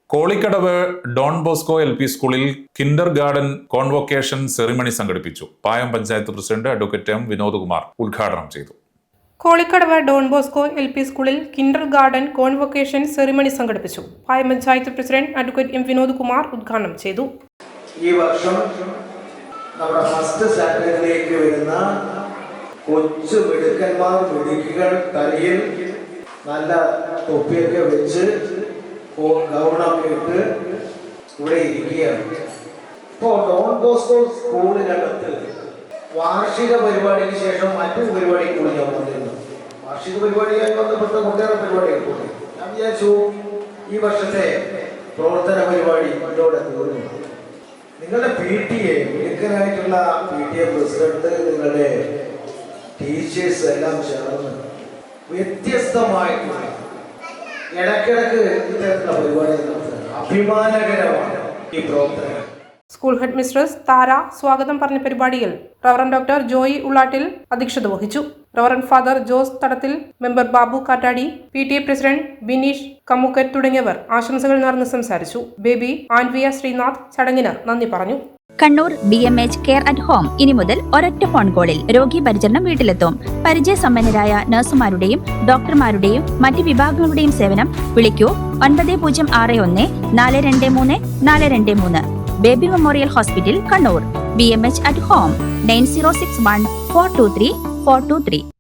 Kolikkadavu Don Bosco LP സ്കൂളിൽ kindergarten convocation ceremony സംഘടിപ്പിച്ചു. Payam panchayat president advocate M. Vinodkumar ഉദ്ഘാടനം ചെയ്തു. കോളിക്കടവ് ഡോൺ ബോസ്കോ LP സ്കൂളിൽ കിൻഡർ ഗാർഡൻ കോൺവൊക്കേഷൻ സെറിമണി സംഘടിപ്പിച്ചു. Payam panchayat president advocate M. Vinodkumar ഉദ്ഘാടനം ചെയ്തു. ഈ വർഷം നമ്മുടെ ഫസ്റ്റ് സ്റ്റാൻഡേർഡിലേക്ക് വരുന്ന കൊച്ചു മിടുക്കന്മാർ മിടുക്കികൾ തലയിൽ നല്ല തൊപ്പിയൊക്കെ വെച്ച് ഗൗണൊക്കെ ഇട്ട് ഇവിടെ ഇരിക്കുകയാണ്. ഇപ്പോൾ ഡോൺ ബോസ്കോ സ്കൂളിനകത്ത് വാർഷിക പരിപാടിക്ക് ശേഷം മറ്റൊരു പരിപാടി കൂടി ഞാൻ വന്നിരുന്നു. വാർഷിക പരിപാടിയായി ബന്ധപ്പെട്ട ഒട്ടേറെ പരിപാടികൾ കൂടി ഞാൻ വിചാരിച്ചു ഈ വർഷത്തെ പ്രവർത്തന പരിപാടി ഇതോടെ തീർന്നു. നിങ്ങളുടെ PTA മിടുക്കനായിട്ടുള്ള PTA പ്രസിഡന്റ്, നിങ്ങളുടെ ടീച്ചേഴ്സ് എല്ലാം ചേർന്ന് വ്യത്യസ്തമായിട്ടുള്ള ഇടയ്ക്കിടയ്ക്ക് ഇത്തരത്തിലുള്ള പരിപാടി അഭിമാനകരമാണ് ഈ പ്രവർത്തനം. സ്കൂൾ ഹെഡ് മിസ്ട്രസ് താര സ്വാഗതം പറഞ്ഞ പരിപാടിയിൽ റവറന്റ് ഡോക്ടർ ജോയി ഉള്ളാട്ടിൽ അധ്യക്ഷത വഹിച്ചു. റവറന്റ് ഫാദർ ജോസ് തടത്തിൽ, മെമ്പർ ബാബു കാറ്റാടി, PTA പ്രസിഡന്റ് ബിനീഷ് കമ്മുക്കറ്റ് തുടങ്ങിയവർ ആശംസകൾ നേർന്ന് സംസാരിച്ചു. ബേബി ആൻവിയ ശ്രീനാഥ് ചടങ്ങിന് നന്ദി പറഞ്ഞു. Kannur BMH care at home ഇനി മുതൽ ഒരൊറ്റ ഫോൺ കോളിൽ രോഗി പരിചരണം വീട്ടിലെത്തും. പരിചയസമ്പന്നരായ നഴ്സുമാരുടെയും ഡോക്ടർമാരുടെയും മറ്റ് വിഭാഗങ്ങളുടെയും സേവനം വിളിക്കൂ 9061 423 423. Baby memorial hospital, Kannur. BMH at home 9061 423 423.